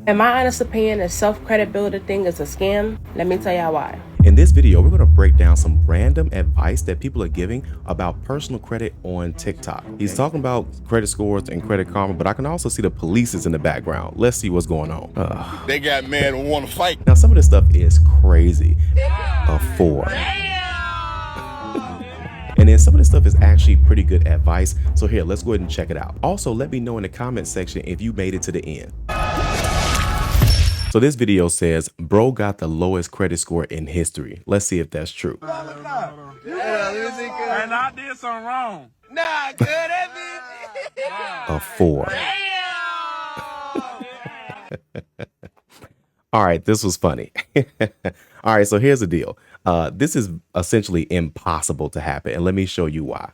In my honest opinion, the self-credit builder thing is a scam. Let me tell y'all why. In this video, we're going to break down some random advice that people are giving about personal credit on TikTok. He's talking about credit scores and credit karma, but I can also see the police is in the background. Let's see what's going on. They got men who want to fight. Now, some of this stuff is crazy. A 4. And then some of this stuff is actually pretty good advice. So here, let's go ahead and check it out. Also, let me know in the comment section if you made it to the end. So this video says, bro got the lowest credit score in history. Let's see if that's true. And I did something wrong. Nah, good at me. A 4. All right, this was funny. All right, so here's the deal. This is essentially impossible to happen, and let me show you why.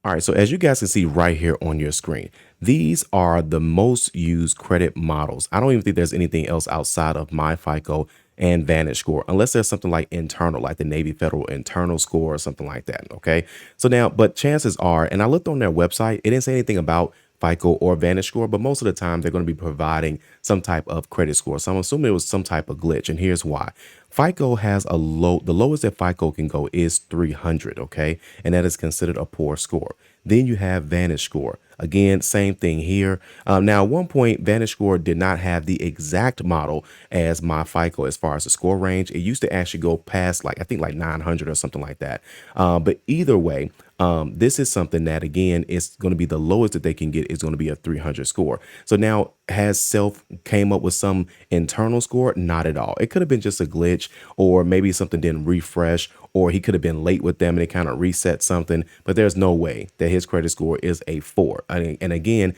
All right, so as you guys can see right here on your screen, these are the most used credit models. I don't even think there's anything else outside of my FICO and Vantage score, unless there's something like internal, like the Navy Federal internal score or something like that. Okay, so now, but chances are, and I looked on their website, it didn't say anything about FICO or Vantage score, but most of the time they're going to be providing some type of credit score. So I'm assuming it was some type of glitch, and here's why. FICO has the lowest that FICO can go is 300, okay? And that is considered a poor score. Then you have Vantage score. Again, same thing here. Now, at one point, Vantage score did not have the exact model as my FICO as far as the score range. It used to actually go past I think 900 or something like that. But either way, this is something that, again, is going to be the lowest that they can get is going to be a 300 score. So now, has Self came up with some internal score? Not at all. It could have been just a glitch, or maybe something didn't refresh, or he could have been late with them and it kind of reset something. But there's no way that his credit score is a 4. And again,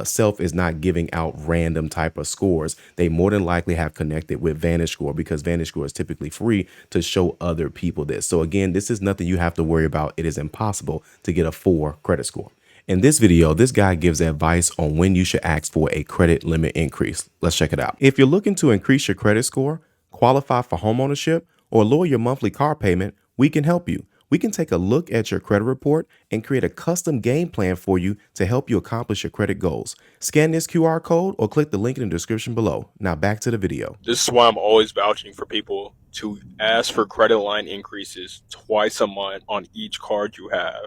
Self is not giving out random type of scores. They more than likely have connected with Vantage score, because Vantage score is typically free to show other people this. So again, this is nothing you have to worry about. It is impossible to get a 4 credit score. In this video, this guy gives advice on when you should ask for a credit limit increase. Let's check it out. If you're looking to increase your credit score, qualify for homeownership, or lower your monthly car payment, we can help you. We can take a look at your credit report and create a custom game plan for you to help you accomplish your credit goals. Scan this QR code or click the link in the description below. Now back to the video. This is why I'm always vouching for people to ask for credit line increases twice a month on each card you have.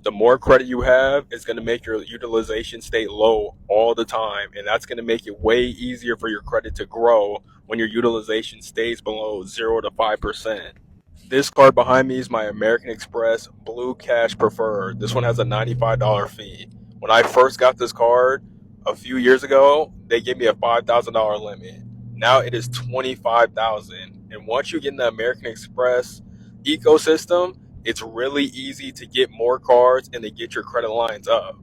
The more credit you have is going to make your utilization stay low all the time, and that's going to make it way easier for your credit to grow when your utilization stays below 0 to 5%. This card behind me is my American Express Blue Cash Preferred. This one has a $95 fee. When I first got this card a few years ago, they gave me a $5,000 limit. Now it is $25,000. And once you get in the American Express ecosystem, it's really easy to get more cards and to get your credit lines up.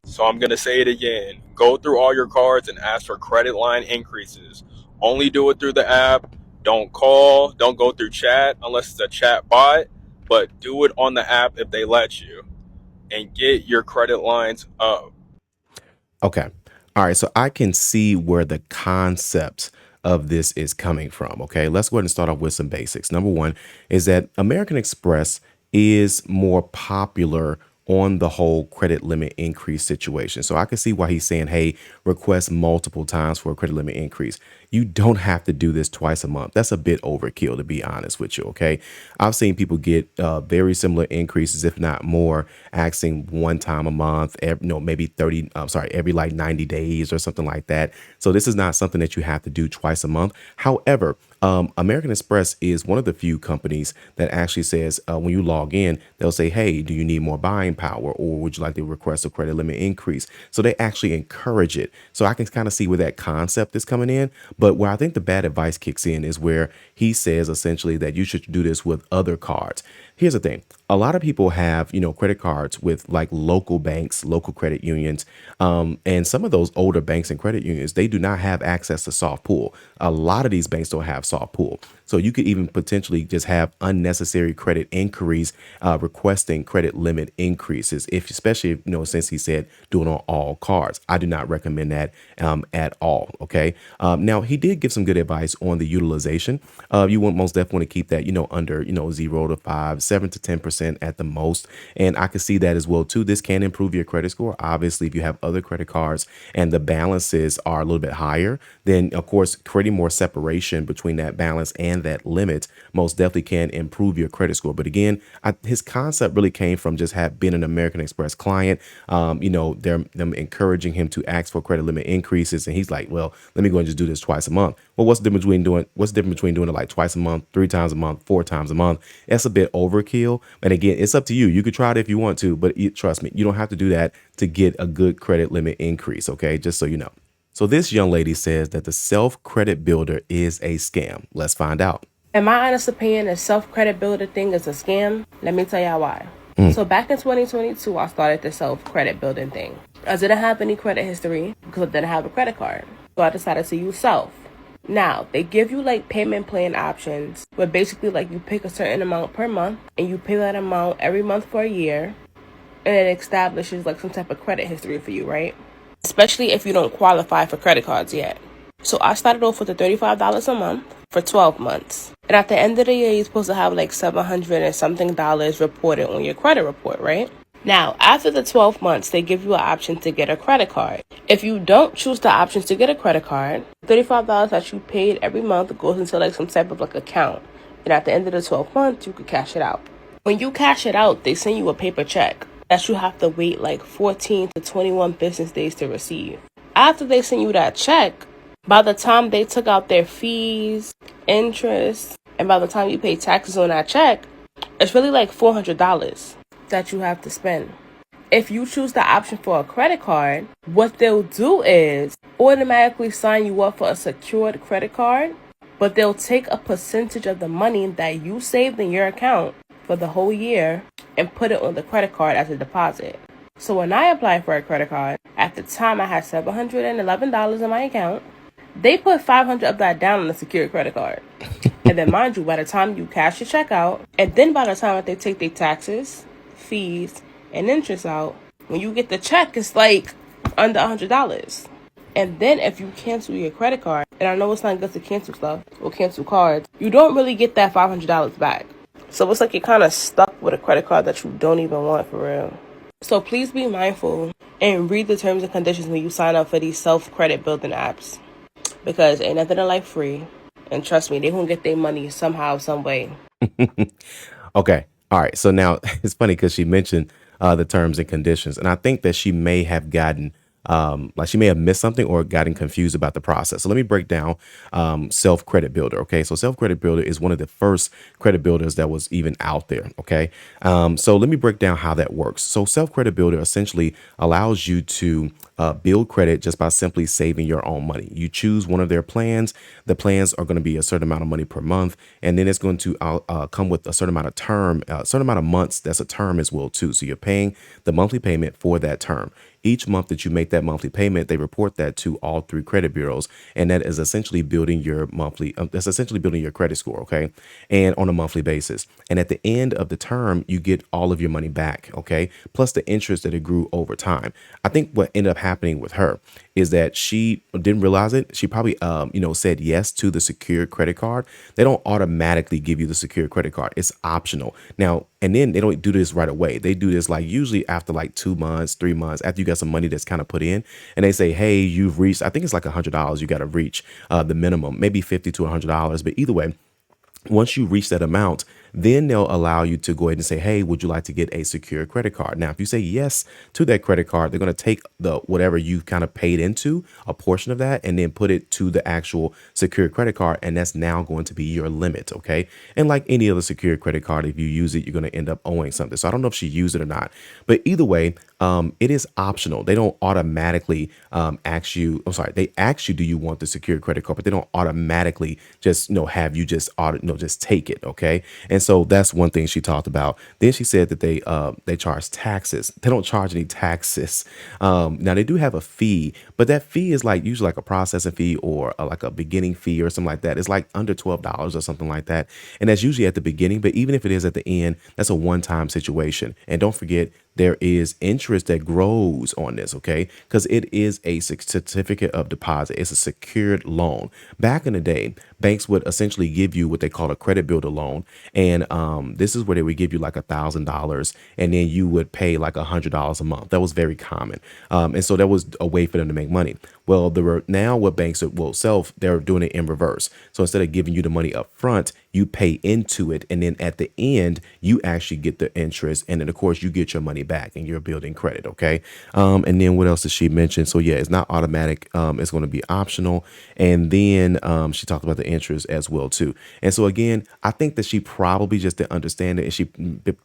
So I'm going to say it again. Go through all your cards and ask for credit line increases. Only do it through the app. Don't call. Don't go through chat unless it's a chat bot. But do it on the app if they let you. And get your credit lines up. Okay. All right. So I can see where the concept of this is coming from. Okay. Let's go ahead and start off with some basics. Number one is that American Express is more popular on the whole credit limit increase situation. So I can see why he's saying, hey, request multiple times for a credit limit increase. You don't have to do this twice a month. That's a bit overkill, to be honest with you. Okay. I've seen people get very similar increases, if not more, asking one time a month, maybe every like 90 days or something like that. So this is not something that you have to do twice a month. However, American Express is one of the few companies that actually says when you log in, they'll say, hey, do you need more buying power, or would you like to request a credit limit increase? So they actually encourage it. So I can kind of see where that concept is coming in. But where I think the bad advice kicks in is where he says essentially that you should do this with other cards. Here's the thing. A lot of people have, credit cards with like local banks, local credit unions. And some of those older banks and credit unions, they do not have access to soft pull. A lot of these banks don't have soft pull. So you could even potentially just have unnecessary credit inquiries, requesting credit limit increases, if especially if, since he said do it on all cards. I do not recommend that at all. Okay. Now he did give some good advice on the utilization. You want most definitely want to keep that under 0 to 5, 7 to 10% at the most, and I can see that as well too. This can improve your credit score. Obviously, if you have other credit cards and the balances are a little bit higher, then of course creating more separation between that balance and that limit most definitely can improve your credit score. But again, his concept really came from just being an American Express client. Them encouraging him to ask for credit limit increases, and he's like, well, let me go and just do this twice a month. Well, what's the difference between doing it like twice a month, 3 times a month, 4 times a month? That's a bit overkill. And again, it's up to you. You could try it if you want to, but trust me, you don't have to do that to get a good credit limit increase. Okay, just so you know. So this young lady says that the self credit builder is a scam. Let's find out. In my honest opinion, the self-credit builder thing is a scam. Let me tell y'all why. So back in 2022, I started the self-credit building thing. I didn't have any credit history because I didn't have a credit card. So I decided to use Self. Now, they give you like payment plan options where basically like you pick a certain amount per month and you pay that amount every month for a year, and it establishes like some type of credit history for you, right? Especially if you don't qualify for credit cards yet. So I started off with the $35 a month for 12 months. And at the end of the year, you're supposed to have like $700 and something reported on your credit report, right? Now, after the 12 months, they give you an option to get a credit card. If you don't choose the option to get a credit card, $35 that you paid every month goes into like some type of like account. And at the end of the 12 months, you could cash it out. When you cash it out, they send you a paper check that you have to wait like 14 to 21 business days to receive. After they send you that check, by the time they took out their fees, interest, and by the time you pay taxes on that check, it's really like $400 that you have to spend. If you choose the option for a credit card, what they'll do is automatically sign you up for a secured credit card, but they'll take a percentage of the money that you saved in your account for the whole year and put it on the credit card as a deposit. So when I applied for a credit card, at the time I had $711 in my account. They put $500 of that down on the secured credit card. And then mind you, by the time you cash your check out, and then by the time that they take their taxes, fees, and interest out, when you get the check, it's like under $100. And then if you cancel your credit card, and I know it's not good to cancel stuff or cancel cards, you don't really get that $500 back. So it's like you're kind of stuck with a credit card that you don't even want for real. So please be mindful and read the terms and conditions when you sign up for these self-credit building apps. Because ain't nothing in life free. And trust me, they gonna get their money somehow, some way. Okay. All right. So now it's funny because she mentioned the terms and conditions, and I think that she may have gotten like she may have missed something or gotten confused about the process. So let me break down self credit builder. Okay. So self credit builder is one of the first credit builders that was even out there. Okay. So let me break down how that works. So self credit builder essentially allows you to build credit just by simply saving your own money. You choose one of their plans. The plans are going to be a certain amount of money per month, and then it's going to come with a certain amount of term, a certain amount of months. That's a term as well too. So you're paying the monthly payment for that term. Each month that you make that monthly payment, they report that to all 3 credit bureaus, and that is essentially building your monthly. That's essentially building your credit score, okay, and on a monthly basis. And at the end of the term, you get all of your money back, okay, plus the interest that it grew over time. I think what ended up happening with her is that she didn't realize it. She probably, said yes to the secured credit card. They don't automatically give you the secured credit card. It's optional. Now, and then they don't do this right away. They do this like usually after like 2 months, 3 months, after you got some money that's kind of put in, and they say, hey, you've reached, I think it's like $100. You got to reach the minimum, maybe $50 to $100. But either way, once you reach that amount, then they'll allow you to go ahead and say, hey, would you like to get a secure credit card? Now, if you say yes to that credit card, they're going to take the whatever you kind of paid into, a portion of that, and then put it to the actual secure credit card. And that's now going to be your limit. OK. And like any other secure credit card, if you use it, you're going to end up owing something. So I don't know if she used it or not, but either way, it is optional. They don't automatically ask you. I'm sorry. They ask you, do you want the secure credit card? But they don't automatically just have you just just take it. OK. And so that's one thing she talked about. Then she said that they charge taxes. They don't charge any taxes. Now they do have a fee, but that fee is like usually like a processing fee or like a beginning fee or something like that. It's like under $12 or something like that, and that's usually at the beginning. But even if it is at the end, that's a one-time situation. And don't forget, there is interest that grows on this, okay? Because it is a certificate of deposit. It's a secured loan. Back in the day, banks would essentially give you what they call a credit builder loan, and this is where they would give you like $1,000, and then you would pay like $100 a month. That was very common, and so that was a way for them to make money. Well, now what banks they're doing it in reverse. So instead of giving you the money up front, you pay into it, and then at the end you actually get the interest, and then of course you get your money back and you're building credit. Okay. And then what else did she mention? So yeah, it's not automatic. It's going to be optional. And then she talked about the interest as well too. And so again, I think that she probably just didn't understand it, and she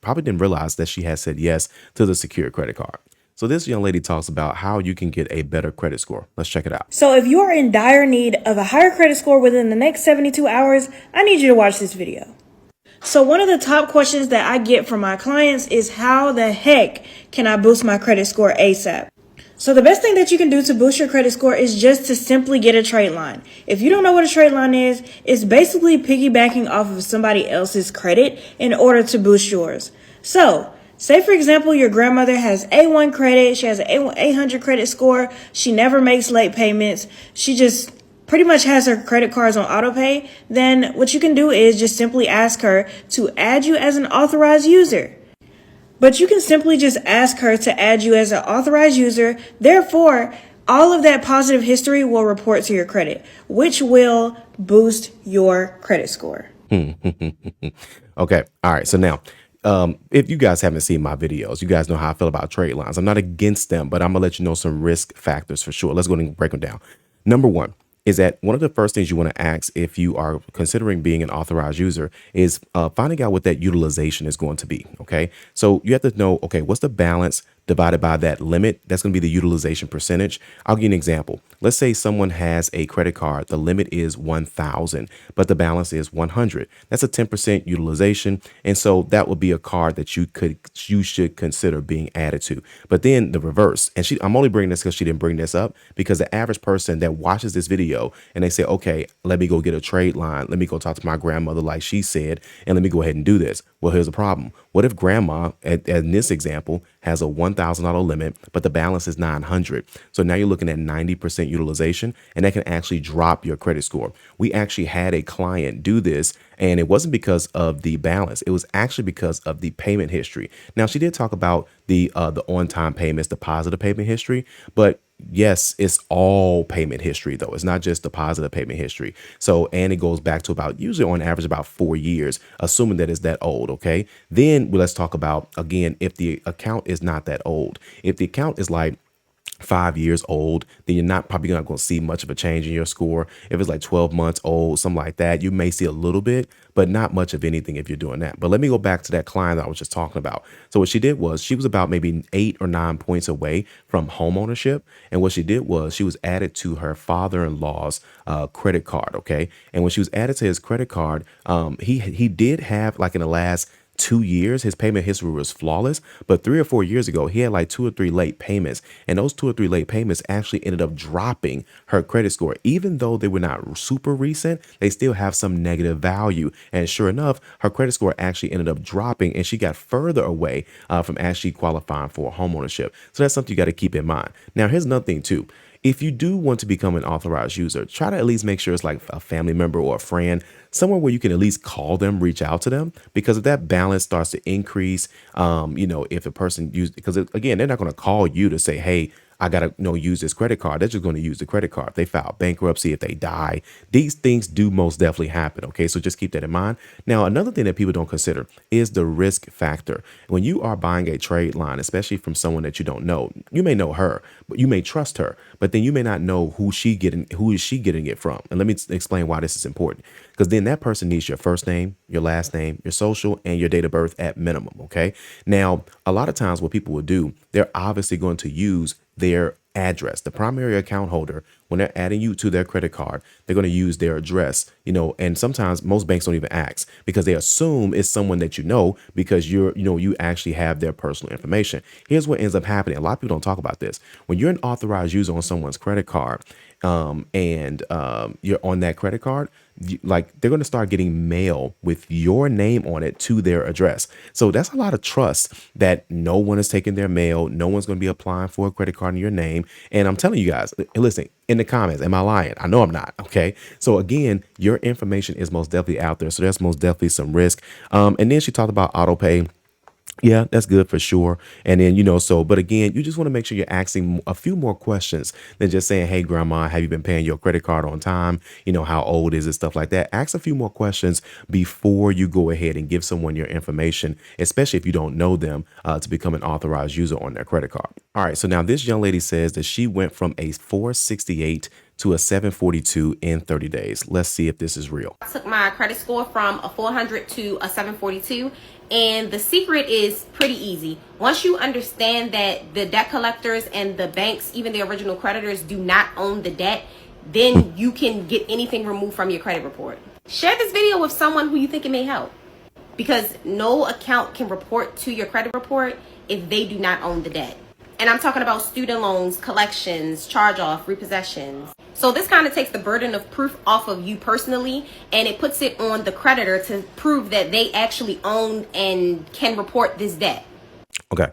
probably didn't realize that she had said yes to the secured credit card. So this young lady talks about how you can get a better credit score. Let's check it out. So if you are in dire need of a higher credit score within the next 72 hours, I need you to watch this video. So one of the top questions that I get from my clients is, how the heck can I boost my credit score ASAP? So the best thing that you can do to boost your credit score is just to simply get a trade line. If you don't know what a trade line is, it's basically piggybacking off of somebody else's credit in order to boost yours. So say, for example, your grandmother has A1 credit. She has an 800 credit score. She never makes late payments. She just pretty much has her credit cards on auto pay. Then what you can do is just simply ask her to add you as an authorized user. But you can simply just ask her to add you as an authorized user. Therefore, all of that positive history will report to your credit, which will boost your credit score. Okay. All right. So now, if you guys haven't seen my videos, you guys know how I feel about trade lines. I'm not against them, but I'm gonna let you know some risk factors for sure. Let's go ahead and break them down. Number one is that one of the first things you want to ask if you are considering being an authorized user is finding out what that utilization is going to be. Okay. So you have to know, okay, what's the balance divided by that limit? That's going to be the utilization percentage. I'll give you an example. Let's say someone has a credit card. The limit is 1,000, but the balance is 100. That's a 10% utilization. And so that would be a card that you should consider being added to. But then the reverse, and I'm only bringing this because she didn't bring this up, because the average person that watches this video and they say, okay, let me go get a trade line. Let me go talk to my grandmother, like she said, and let me go ahead and do this. Well, here's the problem. What if grandma, in this example, has a $1,000 limit, but the balance is 900? So now you're looking at 90% utilization, and that can actually drop your credit score. We actually had a client do this, and it wasn't because of the balance. It was actually because of the payment history. Now, she did talk about the on-time payments, the positive payment history, but yes, it's all payment history though. It's not just the positive payment history. So, and it goes back to about, usually on average, about 4 years, assuming that it's that old. Okay. Then let's talk about, again, if the account is not that old. If the account is like 5 years old, then you're probably not going to see much of a change in your score. If it's like 12 months old, something like that, you may see a little bit, but not much of anything if you're doing that. But let me go back to that client that I was just talking about. So what she did was she was about maybe 8 or 9 points away from home ownership. And what she did was she was added to her father-in-law's credit card. Okay. And when she was added to his credit card, he did have, like, in the last 2 years, his payment history was flawless. But 3 or 4 years ago, he had like 2 or 3 late payments. And those 2 or 3 late payments actually ended up dropping her credit score. Even though they were not super recent, they still have some negative value. And sure enough, her credit score actually ended up dropping, and she got further away from actually qualifying for homeownership. So that's something you got to keep in mind. Now, here's another thing too. If you do want to become an authorized user, try to at least make sure it's like a family member or a friend, somewhere where you can at least call them, reach out to them, because if that balance starts to increase, if a person because again, they're not going to call you to say, hey, I got to use this credit card. They're just going to use the credit card. If they file bankruptcy, if they die, these things do most definitely happen. Okay, so just keep that in mind. Now, another thing that people don't consider is the risk factor. When you are buying a trade line, especially from someone that you don't know, you may know her, but you may trust her, but then you may not know who is she getting it from. And let me explain why this is important. because then that person needs your first name, your last name, your social, and your date of birth at minimum. Okay. Now, a lot of times what people will do, they're obviously going to use their address. The primary account holder, when they're adding you to their credit card, they're going to use their address, and sometimes most banks don't even ask because they assume it's someone that because you actually have their personal information. Here's what ends up happening. A lot of people don't talk about this. When you're an authorized user on someone's credit card, and you're on that credit card, they're going to start getting mail with your name on it to their address. So that's a lot of trust that no one is taking their mail. No one's going to be applying for a credit card in your name. And I'm telling you guys, listen, in the comments, am I lying? I know I'm not. Okay. So again, your information is most definitely out there. So there's most definitely some risk. And then she talked about auto pay. Yeah, that's good for sure. And then, but again, you just want to make sure you're asking a few more questions than just saying, hey, grandma, have you been paying your credit card on time? How old is it? Stuff like that. Ask a few more questions before you go ahead and give someone your information, especially if you don't know them, to become an authorized user on their credit card. All right. So now this young lady says that she went from a 468 to a 742 in 30 days. Let's see if this is real. I took my credit score from a 400 to a 742. And the secret is pretty easy. Once you understand that the debt collectors and the banks, even the original creditors, do not own the debt, then you can get anything removed from your credit report. Share this video with someone who you think it may help, because no account can report to your credit report if they do not own the debt. And I'm talking about student loans, collections, charge-off, repossessions. So this kind of takes the burden of proof off of you personally, and it puts it on the creditor to prove that they actually own and can report this debt. Okay.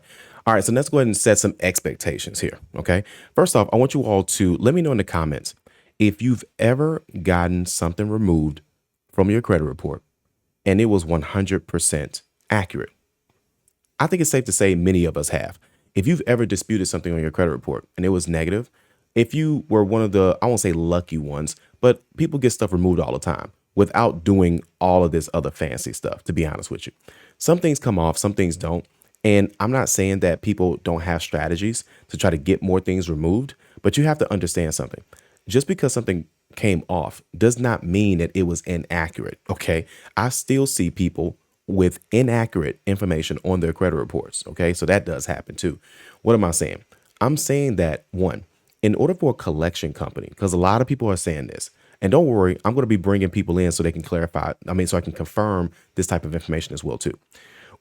All right. So let's go ahead and set some expectations here. Okay. First off, I want you all to let me know in the comments if you've ever gotten something removed from your credit report and it was 100% accurate. I think it's safe to say many of us have. If you've ever disputed something on your credit report and it was negative, if you were one of the, I won't say lucky ones, but people get stuff removed all the time without doing all of this other fancy stuff, to be honest with you. Some things come off, some things don't. And I'm not saying that people don't have strategies to try to get more things removed, but you have to understand something. Just because something came off does not mean that it was inaccurate. Okay. I still see people with inaccurate information on their credit reports. Okay. So that does happen too. What am I saying? I'm saying that, one, in order for a collection company, because a lot of people are saying this, and don't worry, I'm going to be bringing people in so they can clarify. So I can confirm this type of information as well too.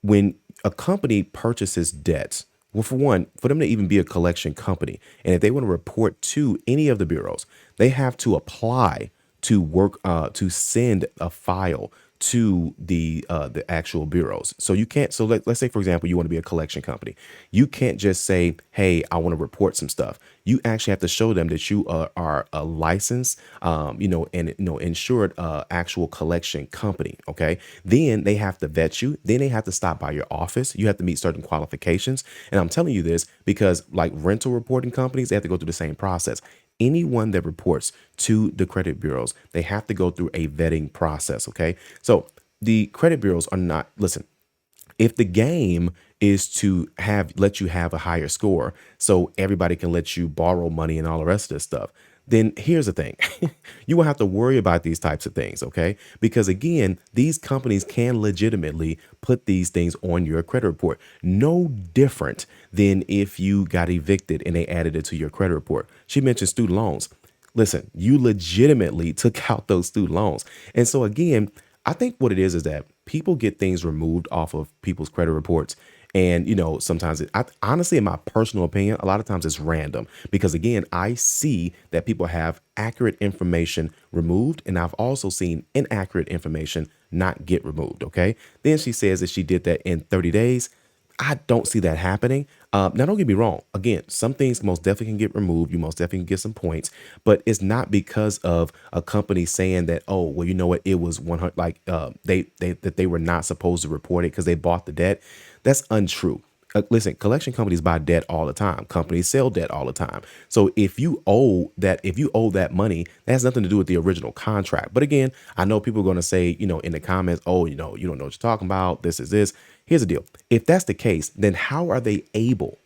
When a company purchases debts, well, for one, for them to even be a collection company, and if they want to report to any of the bureaus, they have to apply to work to send a file to the actual bureaus. So you can't. So let's say, for example, you want to be a collection company. You can't just say, hey, I want to report some stuff. You actually have to show them that you are a licensed, insured actual collection company. OK, then they have to vet you. Then they have to stop by your office. You have to meet certain qualifications. And I'm telling you this because like rental reporting companies, they have to go through the same process. Anyone that reports to the credit bureaus, they have to go through a vetting process. Okay. So the credit bureaus are not, listen, if the game is to let you have a higher score so everybody can let you borrow money and all the rest of this stuff, then here's the thing. You won't have to worry about these types of things, okay? Because again, these companies can legitimately put these things on your credit report. No different than if you got evicted and they added it to your credit report. She mentioned student loans. Listen, you legitimately took out those student loans. And so again, I think what it is that people get things removed off of people's credit reports. And, sometimes honestly, in my personal opinion, a lot of times it's random because, again, I see that people have accurate information removed. And I've also seen inaccurate information not get removed. OK, then she says that she did that in 30 days. I don't see that happening. Now, don't get me wrong. Again, some things most definitely can get removed. You most definitely can get some points, but it's not because of a company saying that, oh, well, you know what? It was 100, that they were not supposed to report it because they bought the debt. That's untrue. Listen, collection companies buy debt all the time. Companies sell debt all the time. So if you owe that money, that has nothing to do with the original contract. But again, I know people are going to say, in the comments, oh, you don't know what you're talking about. This is this. Here's the deal. If that's the case, then how are they able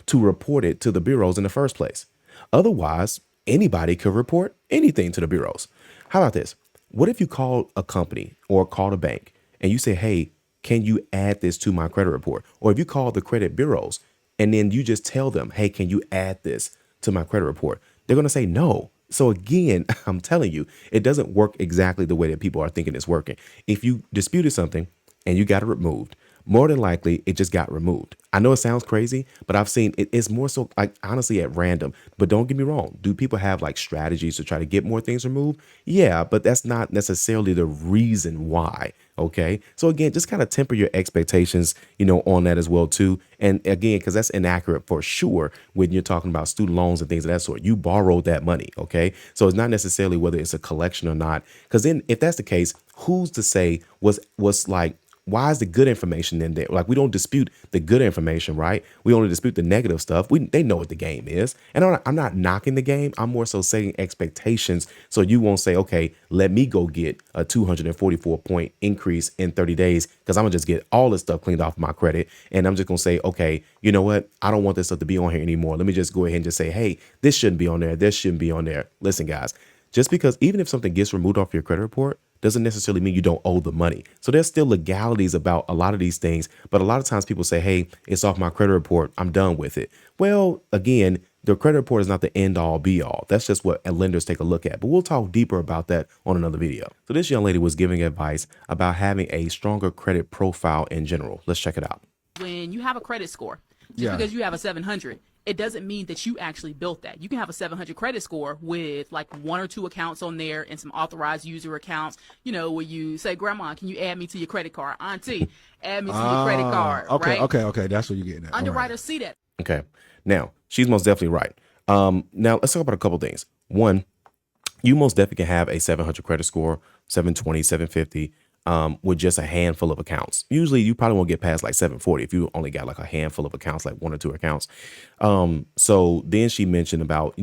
to report it to the bureaus in the first place? Otherwise, anybody could report anything to the bureaus. How about this? What if you call a company or call a bank and you say, hey, can you add this to my credit report? Or if you call the credit bureaus and then you just tell them, hey, can you add this to my credit report? They're going to say no. So again, I'm telling you, it doesn't work exactly the way that people are thinking it's working. If you disputed something and you got it removed, more than likely it just got removed. I know it sounds crazy, but I've seen it's more so like honestly at random. But don't get me wrong. Do people have like strategies to try to get more things removed? Yeah, but that's not necessarily the reason why. Okay. So again, just kind of temper your expectations, on that as well too. And again, because that's inaccurate for sure when you're talking about student loans and things of that sort. You borrowed that money. Okay. So it's not necessarily whether it's a collection or not. Because then if that's the case, who's to say what's like, why is the good information in there? Like, we don't dispute the good information, right? We only dispute the negative stuff. They know what the game is. And I'm not knocking the game. I'm more so setting expectations so you won't say, okay, let me go get a 244 point increase in 30 days because I'm going to just get all this stuff cleaned off my credit. And I'm just going to say, okay, you know what? I don't want this stuff to be on here anymore. Let me just go ahead and just say, hey, this shouldn't be on there. This shouldn't be on there. Listen, guys, just because even if something gets removed off your credit report, doesn't necessarily mean you don't owe the money. So there's still legalities about a lot of these things. But a lot of times people say, hey, it's off my credit report. I'm done with it. Well, again, the credit report is not the end all be all. That's just what lenders take a look at. But we'll talk deeper about that on another video. So this young lady was giving advice about having a stronger credit profile in general. Let's check it out. When you have a credit score, just because you have a 700, it doesn't mean that you actually built that. You can have a 700 credit score with like 1 or 2 accounts on there and some authorized user accounts, where you say, Grandma, can you add me to your credit card? Auntie, add me to your credit card. Okay, right? okay. That's what you're getting at. Underwriters see that. Okay. Now, she's most definitely right. Now, let's talk about a couple things. One, you most definitely can have a 700 credit score, 720, 750. With just a handful of accounts. Usually you probably won't get past like 740 if you only got like a handful of accounts, like 1 or 2 accounts. So then she mentioned about,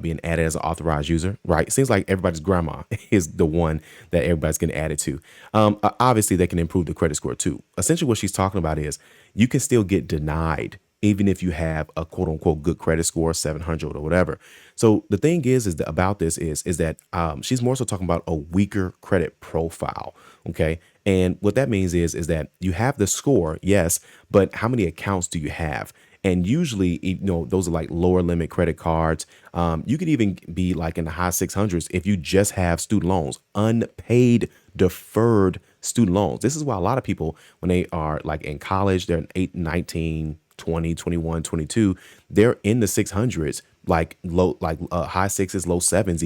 being added as an authorized user, right? It seems like everybody's grandma is the one that everybody's getting added to. Obviously they can improve the credit score too. Essentially what she's talking about is you can still get denied even if you have a quote unquote good credit score, 700 or whatever. So the thing is that about this is that she's more so talking about a weaker credit profile. Okay. And what that means is that you have the score, yes, but how many accounts do you have? And usually, those are like lower limit credit cards. You could even be like in the high 600s if you just have student loans, unpaid, deferred student loans. This is why a lot of people, when they are like in college, they're in 8, 19, 20, 21, 22, they're in the 600s, like low, like high 6s, low 7s,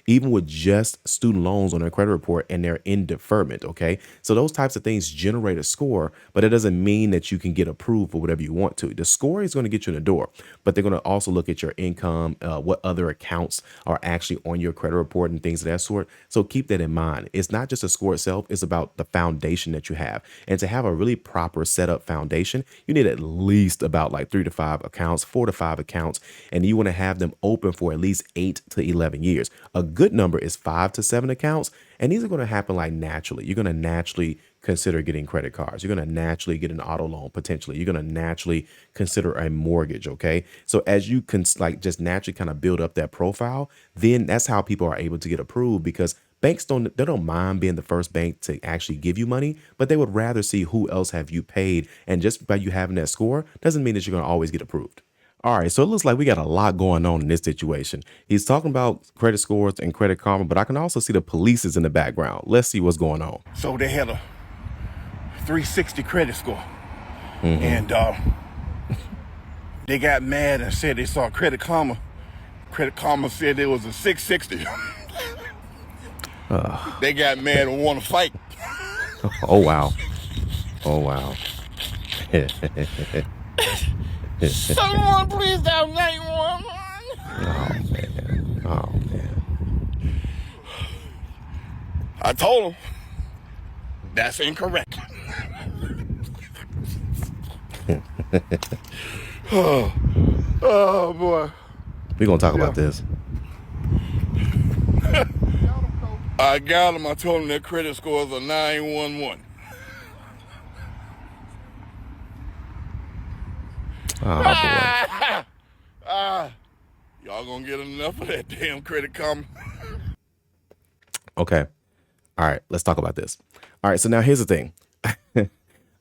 even with just student loans on their credit report, and they're in deferment. Okay. So those types of things generate a score, but it doesn't mean that you can get approved for whatever you want to. The score is going to get you in the door, but they're going to also look at your income, what other accounts are actually on your credit report and things of that sort. So keep that in mind. It's not just a score itself. It's about the foundation that you have. And to have a really proper setup foundation, you need at least about like 3 to 5 accounts, 4 to 5 accounts, and you want to have them open for at least 8 to 11 years. A good number is 5 to 7 accounts, and these are going to happen like naturally. You're going to naturally consider getting credit cards. You're going to naturally get an auto loan potentially. You're going to naturally consider a mortgage. Okay. So as you can just naturally kind of build up that profile, then that's how people are able to get approved, because banks don't mind being the first bank to actually give you money, but they would rather see who else have you paid. And just by you having that score doesn't mean that you're going to always get approved. All right, so it looks like we got a lot going on in this situation. He's talking about credit scores and Credit Karma, but I can also see the police is in the background. Let's see what's going on. So they had a 360 credit score. And they got mad and said they saw Credit Karma. Credit Karma said it was a 660. They got mad and want to fight. Oh, wow. Oh, wow. Someone please dial 911. Oh, man. Oh, man. I told him that's incorrect. Oh boy. We're going to talk about this. I got him. I told him their credit score is a 911. Oh, boy. Y'all gonna get enough of that damn Credit Karma. Okay. All right, let's talk about this. All right, so now here's the thing.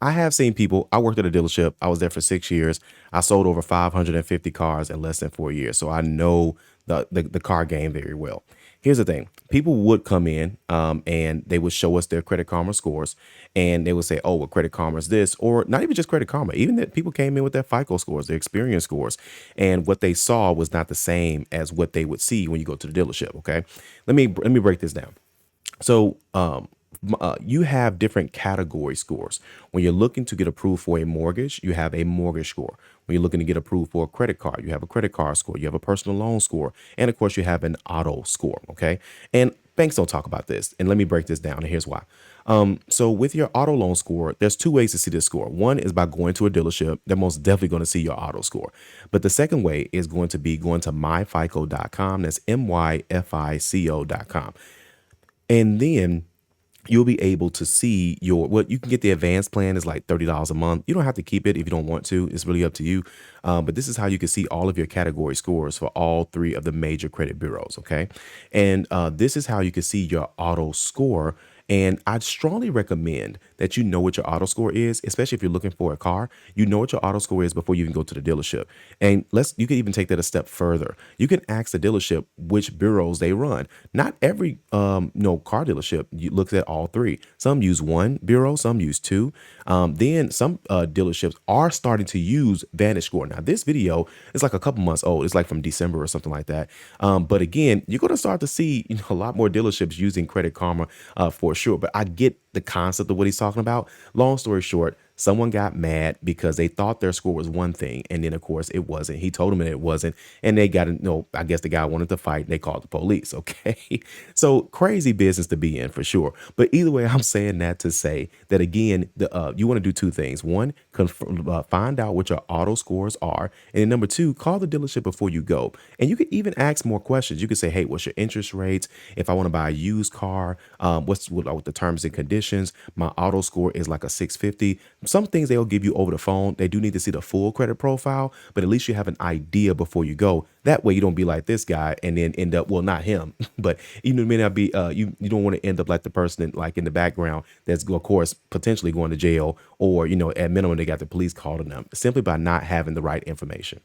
I have seen people, I worked at a dealership. I was there for 6 years. I sold over 550 cars in less than 4 years. So I know the car game very well. Here's the thing. People would come in and they would show us their Credit Karma scores, and they would say, oh, well, Credit Karma is this, or not even just Credit Karma. Even that people came in with their FICO scores, their experience scores, and what they saw was not the same as what they would see when you go to the dealership. Okay. Let me break this down. So you have different category scores. When you're looking to get approved for a mortgage, you have a mortgage score. When you're looking to get approved for a credit card, you have a credit card score. You have a personal loan score. And of course, you have an auto score. Okay. And banks don't talk about this. And let me break this down. And here's why. So with your auto loan score, there's two ways to see this score. One is by going to a dealership. They're most definitely going to see your auto score. But the second way is going to be going to myfico.com. That's myfico.com. And then you'll be able to see what you can get. The advanced plan is like $30 a month. You don't have to keep it if you don't want to. It's really up to you. But this is how you can see all of your category scores for all three of the major credit bureaus. Okay. And this is how you can see your auto score. And I'd strongly recommend that you know what your auto score is, especially if you're looking for a car. You know what your auto score is before you even go to the dealership. And you can even take that a step further. You can ask the dealership which bureaus they run. Not every car dealership looks at all three. Some use one bureau, some use two. Then some dealerships are starting to use VantageScore. Now this video is like a couple months old. It's like from December or something like that. But again, you're going to start to see a lot more dealerships using Credit Karma for sure. But I get the concept of what he's talking about. Long story short, someone got mad because they thought their score was one thing, and then of course it wasn't. He told them that it wasn't, and they got I guess the guy wanted to fight, and they called the police. Okay, so crazy business to be in for sure. But either way, I'm saying that to say that again, you want to do two things. One, find out what your auto scores are, and then number two, call the dealership before you go. And you could even ask more questions. You could say, hey, what's your interest rates? If I want to buy a used car, what's the terms and conditions? My auto score is like a 650. Some things they'll give you over the phone. They do need to see the full credit profile, but at least you have an idea before you go. That way you don't be like this guy and then end up, well, not him, but even it may not be, you don't want to end up like the person like in the background that's, of course, potentially going to jail, or, at minimum, they got the police calling them simply by not having the right information.